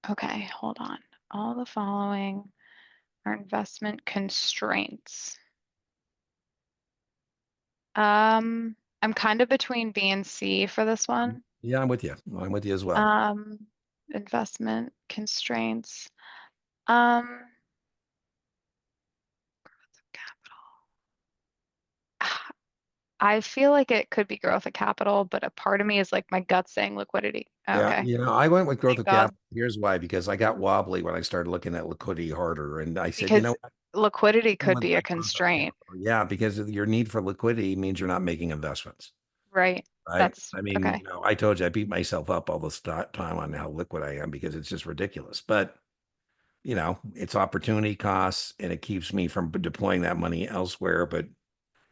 Okay, hold on. All the following are investment constraints. I'm kind of between B and C for this one. Yeah, I'm with you. I'm with you as well. Um, investment constraints. Um, I feel like it could be growth of capital, but a part of me is like my gut saying liquidity. Yeah, Okay, I went with growth thank of God. capital. Here's why, because I got wobbly when I started looking at liquidity harder. And I said, Because what? liquidity I could went be a like growth of constraint, capital. Yeah, because your need for liquidity means you're not making investments, right? right? That's I mean, okay. I told you I beat myself up all this time on how liquid I am because it's just ridiculous. But, it's opportunity costs and it keeps me from deploying that money elsewhere. But,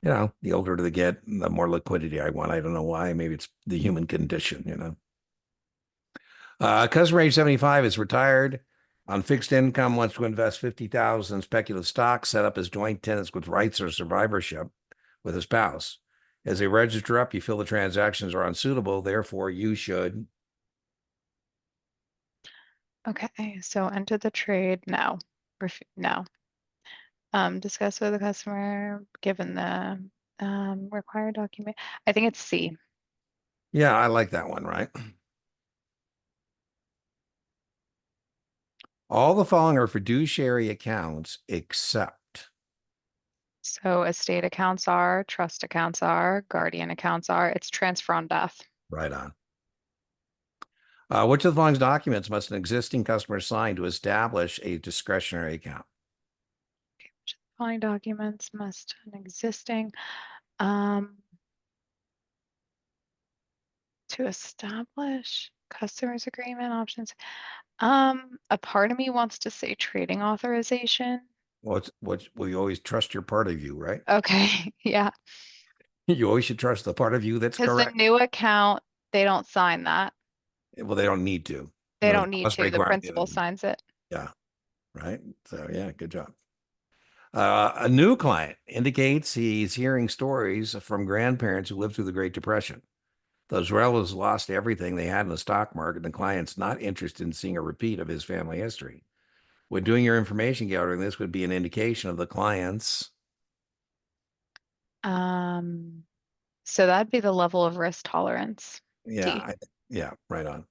the older they get, the more liquidity I want. I don't know why. Maybe it's the human condition. Customer age 75 is retired on fixed income, wants to invest 50,000 in speculative stocks, set up as joint tenants with rights or survivorship with a spouse. As a register up, you feel the transactions are unsuitable, therefore you should. Okay, so enter the trade. No, no. Discuss with the customer given the required document. I think it's C. Yeah, I like that one, right? All the following are fiduciary accounts except. So estate accounts are, trust accounts are, guardian accounts are. It's transfer on death. Right on. Which of the following documents must an existing customer sign to establish a discretionary account? Following documents must an existing um, to establish customers agreement options. A part of me wants to say trading authorization. We always trust your part of you, right? Okay, yeah, You always should trust the part of you that's because the correct. new account, they don't sign that. Well, they don't need to. They The don't need laws to. The require principal signs it. yeah, right. So yeah, good job. A new client indicates he's hearing stories from grandparents who lived through the Great Depression. Those relatives lost everything they had in the stock market. The client's not interested in seeing a repeat of his family history. When doing your information gathering, this would be an indication of the client's. Um, so that'd be the level of risk tolerance. Yeah, D. yeah, right on.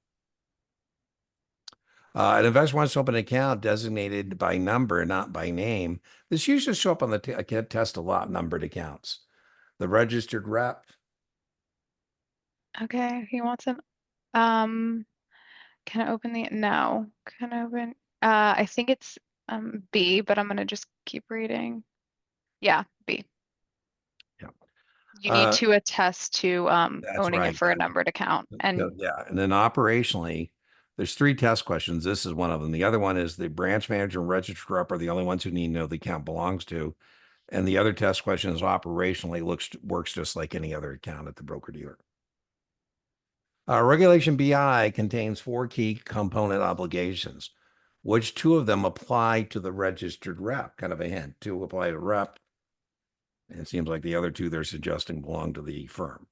An investor wants to open an account designated by number, not by name. This usually show up on the I can't test a lot numbered accounts. The registered rep. Okay, he wants an, um, can I open the, no, can I open, I think it's, B, but I'm gonna just keep reading. Yeah, B. Yeah. You need to attest to, That's owning it right. for a numbered account. And Yeah. And then operationally, there's three test questions. This is one of them. The other one is the branch manager and registered rep are the only ones who need to know the account belongs to. And the other test question is operationally works just like any other account at the broker dealer. Regulation BI contains four key component obligations. Which two of them apply to the registered rep? Kind of a hint. Two apply to rep. And it seems like the other two they're suggesting belong to the firm.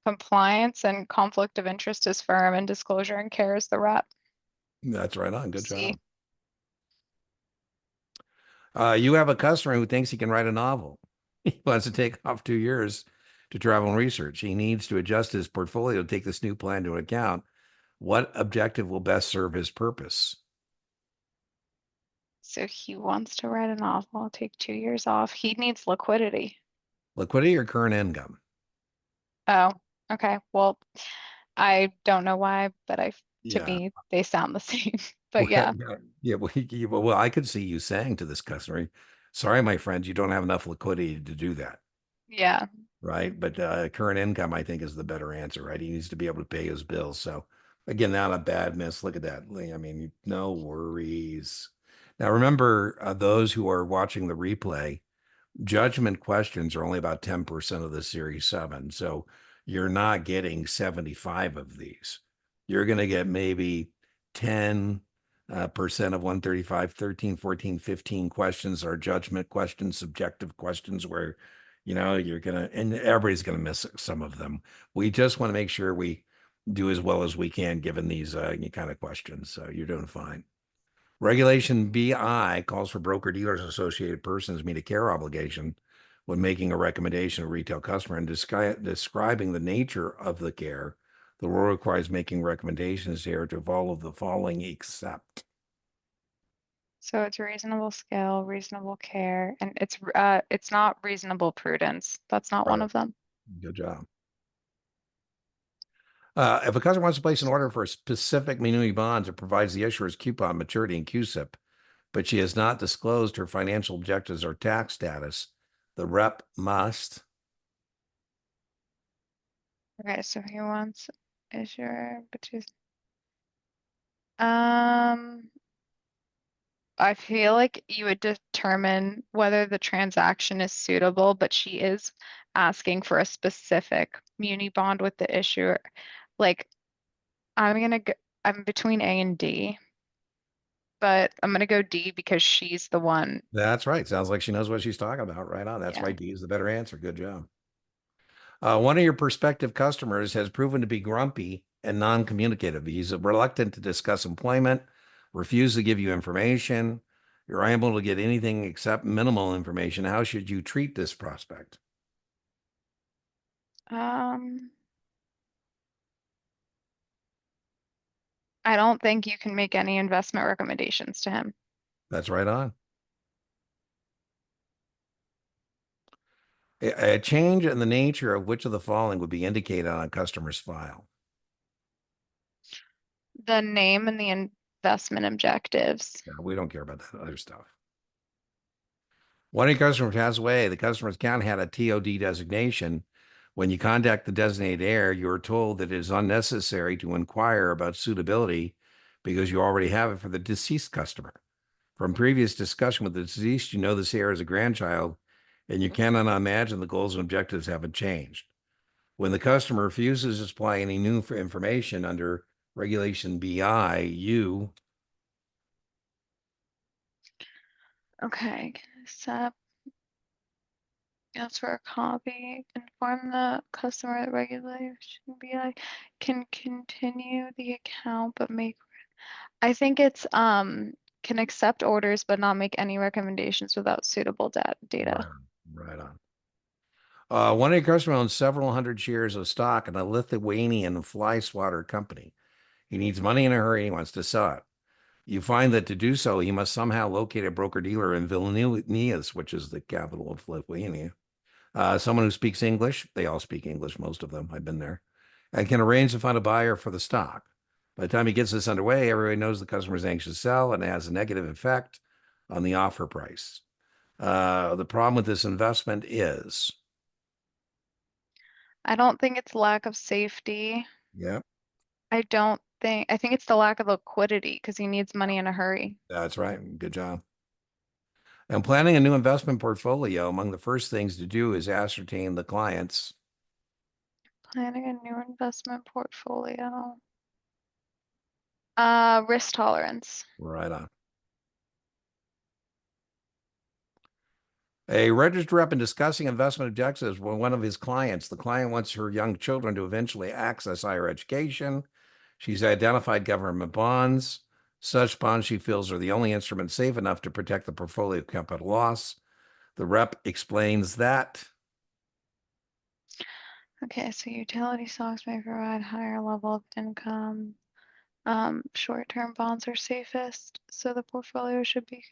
compliance and conflict of interest is firm, and disclosure and care is the rep. That's right on. Good C. job. You have a customer who thinks he can write a novel. He wants to take off 2 years to travel and research. He needs to adjust his portfolio to take this new plan into account. What objective will best serve his purpose? So he wants to write a novel, take 2 years off. He needs liquidity. Liquidity or current income? Oh, okay. Well, I don't know why, but to Yeah. me, they sound the same. But Well, yeah, yeah. Well, I could see you saying to this customer, sorry, my friend, you don't have enough liquidity to do that. yeah. Right. But current income, I think, is the better answer, right? He needs to be able to pay his bills. So, again, not a bad miss. Look at that. I mean, no worries. Now, remember, those who are watching the replay, judgment questions are only about 10% of the Series 7. So, you're not getting 75 of these. You're going to get maybe 10 percent of 135, 13, 14, 15 questions are judgment questions, subjective questions where you're gonna, and everybody's gonna miss some of them. We just want to make sure we do as well as we can given these kind of questions. So you're doing fine. Regulation BI calls for broker dealers and associated persons meet a care obligation when making a recommendation to a retail customer and describing the nature of the care. The rule requires making recommendations here to follow the following except. So it's reasonable scale, reasonable care, and it's not reasonable prudence. That's not one Right. of them. Good job. If a customer wants to place an order for a specific muni bonds, it provides the issuer's coupon maturity and CUSIP, but she has not disclosed her financial objectives or tax status. The rep must. Okay, so he wants issuer, but she's um I feel like you would determine whether the transaction is suitable, but she is asking for a specific muni bond with the issuer. Like, I'm gonna go, I'm between A and D, but I'm gonna go D because she's the one. That's right. Sounds like she knows what she's talking about. Right on. That's Yeah. right. D is the better answer. Good job. One of your prospective customers has proven to be grumpy and non-communicative. He's reluctant to discuss employment, refuse to give you information. You're unable to get anything except minimal information. How should you treat this prospect? Um, I don't think you can make any investment recommendations to him. That's right on. A change in the nature of which of the following would be indicated on a customer's file. The name and the investment objectives. Yeah, we don't care about that other stuff. One of your customers passed away. The customer's account had a TOD designation. When you contact the designated heir, you are told that it is unnecessary to inquire about suitability because you already have it for the deceased customer. From previous discussion with the deceased, you know this heir is a grandchild, and you cannot imagine the goals and objectives haven't changed. When the customer refuses to supply any new information under Regulation BI, you. Okay, accept. Ask for a copy. Inform the customer that regulation BI can continue the account but make. I think it's can accept orders but not make any recommendations without suitable data. Right on. Right on. One of your customers owns several hundred shares of stock in a Lithuanian fly swatter company. He needs money in a hurry. He wants to sell it. You find that to do so, he must somehow locate a broker dealer in Vilnius, which is the capital of Lithuania. Someone who speaks English. They all speak English, most of them. I've been there. And can arrange to find a buyer for the stock. By the time he gets this underway, everybody knows the customer is anxious to sell, and it has a negative effect on the offer price. The problem with this investment is, I don't think it's lack of safety. yeah, I think it's the lack of liquidity because he needs money in a hurry. that's right. Good job. And planning a new investment portfolio, among the first things to do is ascertain the client's. Planning a new investment portfolio. Risk tolerance. Right on. A registered rep in discussing investment objectives with one of his clients. The client wants her young children to eventually access higher education. She's identified government bonds. Such bonds she feels are the only instrument safe enough to protect the portfolio capital loss. The rep explains that. Okay, so utility stocks may provide higher level of income. Short-term bonds are safest, so the portfolio should be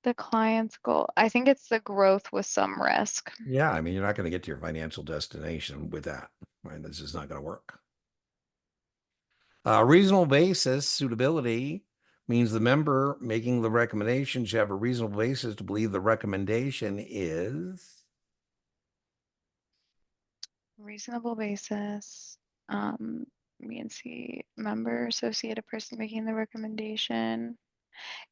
the client's goal. I think it's the growth with some risk. Yeah, I mean, you're not going to get to your financial destination with that. Right? This is not going to work. Reasonable basis, suitability means the member making the recommendation should have a reasonable basis to believe the recommendation is. Reasonable basis. Means the member, associated person making the recommendation.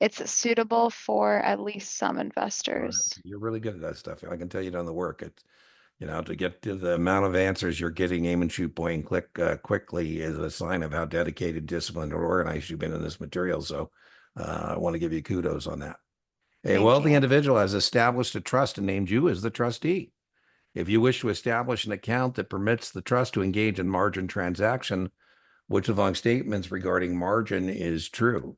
It's suitable for at least some investors. You're really good at that stuff. I can tell you done the work. It's, to get to the amount of answers you're getting, aim and shoot, point and click quickly is a sign of how dedicated, disciplined, or organized you've been in this material. So I want to give you kudos on that. A Thank wealthy you. individual has established a trust and named you as the trustee. If you wish to establish an account that permits the trust to engage in margin transaction, which among statements regarding margin is true?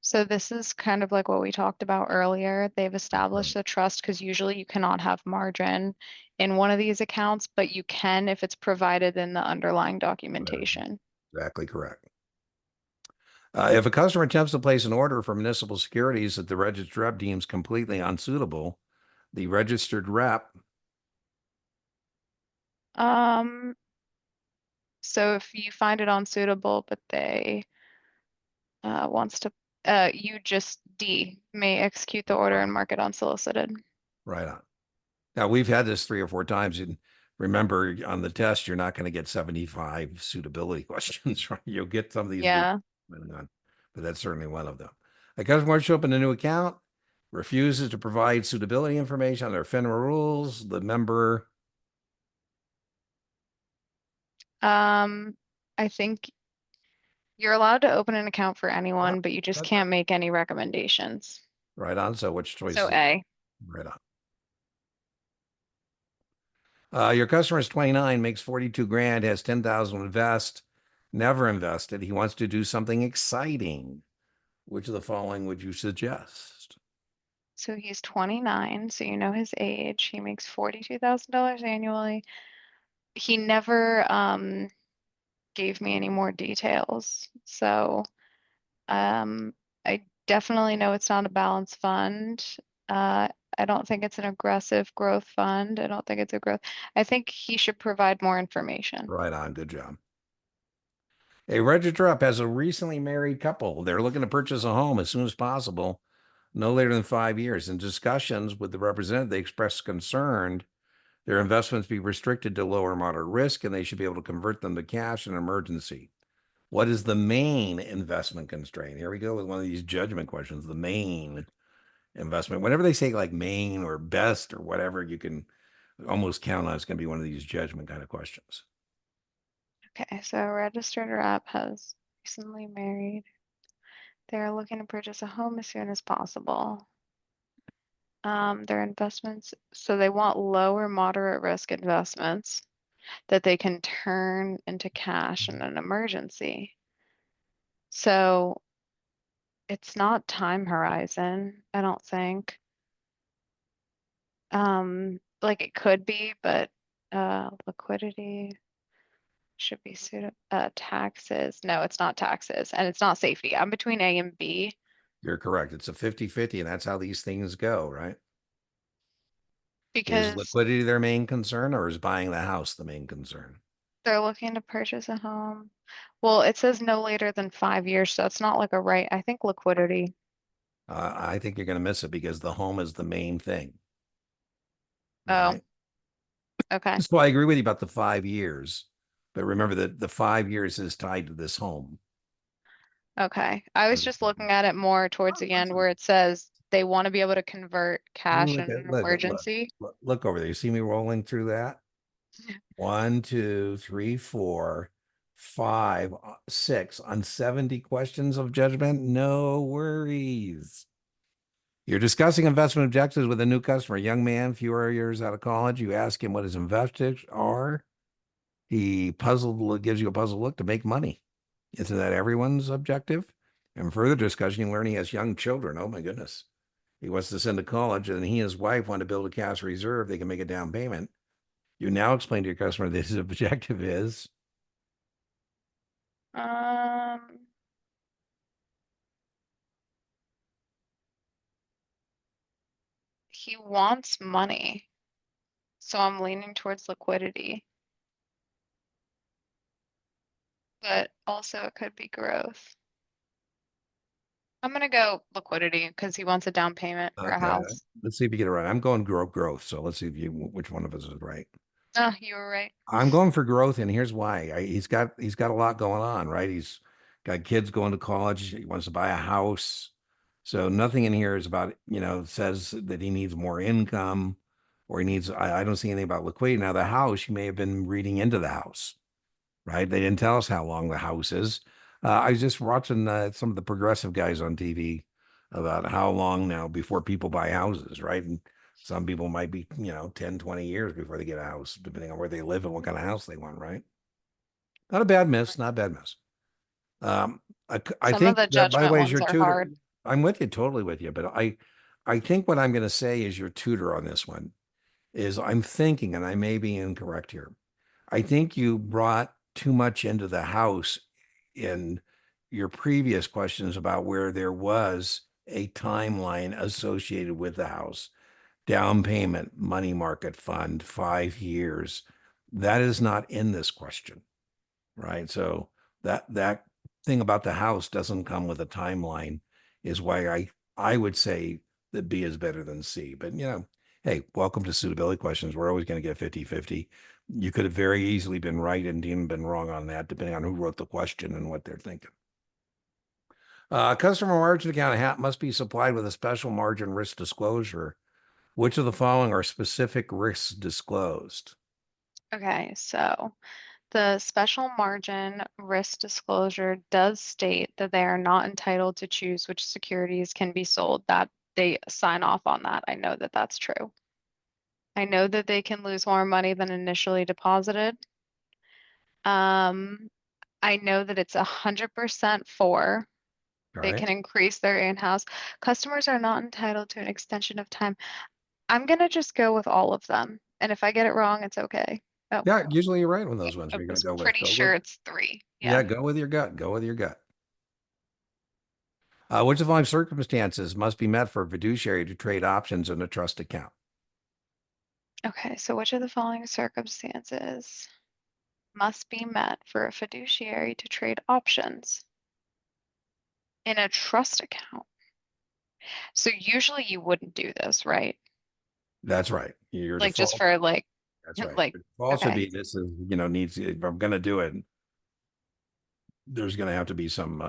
So this is kind of like what we talked about earlier. They've established the trust because usually you cannot have margin in one of these accounts, but you can if it's provided in the underlying documentation. Exactly correct. If a customer attempts to place an order for municipal securities that the registered rep deems completely unsuitable, the registered rep. Um, so if you find it unsuitable, but they wants to, you just D may execute the order and mark it unsolicited. Right on. Now, we've had this 3 or 4 times. And remember, on the test, you're not going to get 75 suitability questions, right? You'll get some of these, Yeah. but that's certainly one of them. A customer wants to open a new account, refuses to provide suitability information on their FINRA rules. The member. I think you're allowed to open an account for Oh, anyone, but you just that's right. can't make any recommendations. Right on. So, which choice So is A. right on? Your customer is 29, makes 42 grand, has 10,000 to invest, never invested. He wants to do something exciting. Which of the following would you suggest? So he's 29, so you know his age. He makes $42,000 annually. He never gave me any more details. So I definitely know it's not a balanced fund. Uh, I don't think it's an aggressive growth fund. I don't think it's a growth. I think he should provide more information. Right on. Good job. A register up has a recently married couple. They're looking to purchase a home as soon as possible, no later than 5 years. In discussions with the representative, they expressed concern their investments be restricted to low or moderate risk, and they should be able to convert them to cash in an emergency. What is the main investment constraint? Here we go with one of these judgment questions. The main investment. Whenever they say like main or best or whatever, you can almost count on it's going to be one of these judgment kind of questions. Okay, so a registered rep has recently married. They're looking to purchase a home as soon as possible. Their investments, so they want low or moderate risk investments that they can turn into cash in an emergency. So it's not time horizon, I don't think. Like it could be, but liquidity should be taxes. No, it's not taxes, and it's not safety. I'm between A and B You're correct. It's a 50-50, and that's how these things go, right? Is because liquidity their main concern, or is buying the house the main concern? they're looking to purchase a home. Well, it says no later than 5 years, so it's not like a right. I think liquidity. I think you're going to miss it because the home is the main thing, Oh, right? okay. So I agree with you about the 5 years, but remember that the 5 years is tied to this home. Okay. I was just looking at it more towards Oh, the end listen, where it says they want to be able to convert I mean, cash in an emergency. look over there. You see me rolling through that? 1, 2, 3, 4, 5, 6 on 70 questions of judgment. No worries. You're discussing investment objectives with a new customer, a young man, fewer years out of college. You ask him what his investments are. He gives you a puzzled look to make money. Isn't that everyone's objective? And further discussion, you learn he has young children. Oh my goodness. He wants to send to college, and he and his wife want to build a cash reserve. They can make a down payment. You now explain to your customer that his objective is Um, he wants money, so I'm leaning towards liquidity, but also it could be growth. I'm gonna go liquidity because he wants a down payment for a okay. house. Let's see if you get it right. I'm going growth. So let's see which one of us is right. Oh, you were right. I'm going for growth, and here's why. He's got a lot going on, right? He's got kids going to college. He wants to buy a house. So nothing in here is about, says that he needs more income or he needs, I don't see anything about liquidity. Now, the house, you may have been reading into the house, right? They didn't tell us how long the house is. I was just watching some of the progressive guys on TV about how long now before people buy houses, right? And some people might be, 10, 20 years before they get a house, depending on where they live and what kind of house they want, right? Not a bad miss, not a bad miss. Um, I Some of think the that, by the judgment way, is ones your are tutor. hard. I'm with you, totally with you, but I think what I'm going to say is your tutor on this one is I'm thinking, and I may be incorrect here. I think you brought too much into the house in your previous questions about where there was a timeline associated with the house, down payment, money market fund, 5 years. That is not in this question, right? So that thing about the house doesn't come with a timeline, is why I would say that B is better than C. But hey, welcome to suitability questions. We're always going to get 50-50. You could have very easily been right and even been wrong on that, depending on who wrote the question and what they're thinking. Customer margin account must be supplied with a special margin risk disclosure. Which of the following are specific risks disclosed? Okay, so the special margin risk disclosure does state that they are not entitled to choose which securities can be sold. That they sign off on that. I know that that's true. I know that they can lose more money than initially deposited. Um, I know that it's 100% for. All They right. can increase their in-house. Customers are not entitled to an extension of time. I'm gonna just go with all of them. And if I get it wrong, it's okay. Oh, Yeah, usually you're right on yeah, those ones I you're going to was go with. pretty sure it's three. Yeah, Yeah. go with your gut. Go with your gut. Which of the following circumstances must be met for a fiduciary to trade options in a trust account? Okay, so which of the following circumstances must be met for a fiduciary to trade options in a trust account? So usually you wouldn't do this, right? That's right. Your Like just default. for like, That's right. like, Your default should okay, be this is, needs, if I'm going to do it, there's going to have to be some,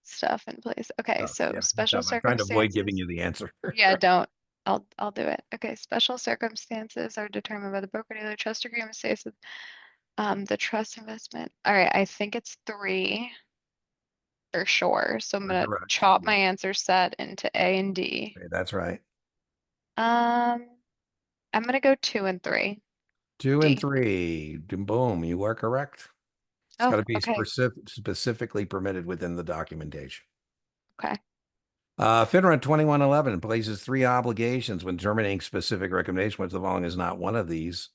stuff in place. Okay, stuff. so Yeah. special I'm trying to avoid giving circumstances. you the answer. Yeah, don't. I'll do it. Okay, special circumstances are determined by the broker-dealer. Trust agreement states that the trust investment. All right, I think it's three for sure. So I'm You're gonna correct. chop Yeah. my answer set into A and D. Okay, that's right. Um, I'm gonna go two and three. 2 and D. 3. Boom. You are correct. It's got Oh, to be okay. specifically permitted within the documentation. Okay. FINRA 2111 places three obligations when terminating specific recommendation, which the following is not one of these.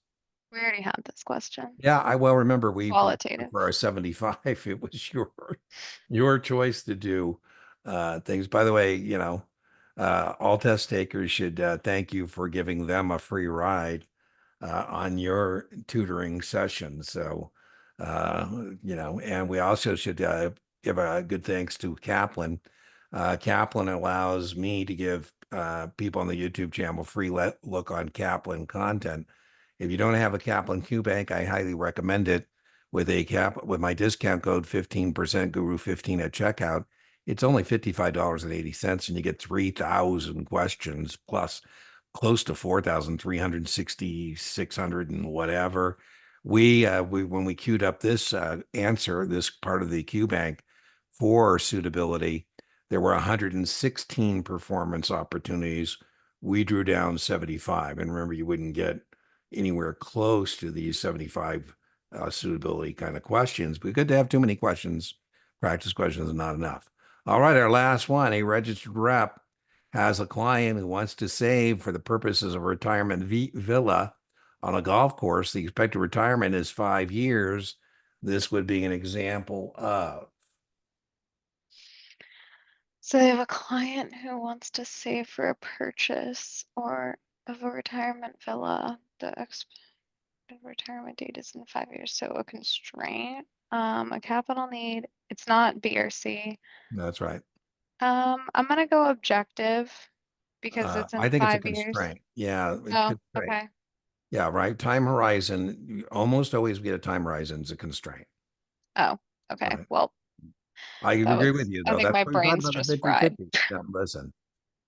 We already had this question. Yeah, I well remember Qualitative. for our 75, it was your choice to do things. By the way, all test takers should thank you for giving them a free ride on your tutoring session. So, and we also should give a good thanks to Kaplan. Kaplan allows me to give people on the YouTube channel free look on Kaplan content. If you don't have a Kaplan QBank, I highly recommend it with my discount code 15% Guru 15 at checkout. It's only $55.80 and you get 3,000 questions plus close to 4,360, 600 and whatever. When we queued up this this part of the QBank for suitability, there were 116 performance opportunities. We drew down 75. And remember, you wouldn't get anywhere close to these 75 suitability kind of questions. But good to have too many questions. Practice questions is not enough. All right, our last one, a registered rep has a client who wants to save for the purposes of a retirement villa on a golf course. The expected retirement is 5 years. This would be an example of. So they have a client who wants to save for a purchase or of a retirement villa. The expected retirement date is in 5 years, so a constraint, a capital need. It's not B or C. That's right. I'm gonna go objective because it's in I think it's a 5 years. constraint. Yeah, Oh, constraint. okay. Yeah, right. Time horizon. You almost always get a time horizon as a constraint. Oh, okay. Right. Well, I agree with you, I though. think That's my what we talked brain's about the just 50 fried. 50. Now, listen,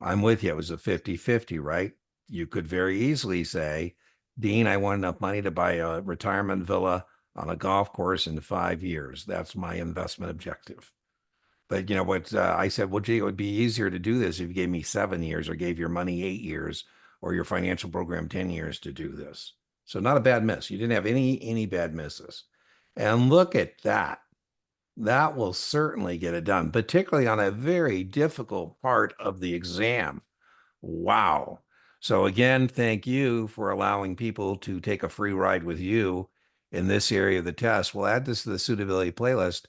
I'm with you. It was a 50-50, right? You could very easily say, Dean, I want enough money to buy a retirement villa on a golf course in 5 years. That's my investment objective. But you know what I said, well, gee, it would be easier to do this if you gave me 7 years or gave your money 8 years or your financial program 10 years to do this. So not a bad miss. You didn't have any bad misses. And look at that. That will certainly get it done, particularly on a very difficult part of the exam. Wow. So again, thank you for allowing people to take a free ride with you in this area of the test. We'll add this to the suitability playlist.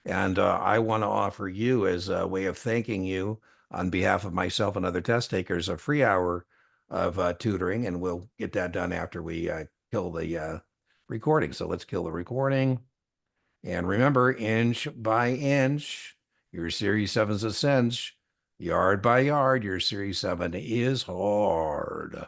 And I want to offer you, as a way of thanking you on behalf of myself and other test takers, a free hour of tutoring. And we'll get that done after we kill the recording. So let's kill the recording. And remember, inch by inch, your Series 7's a cinch. Yard by yard, your Series 7 is hard.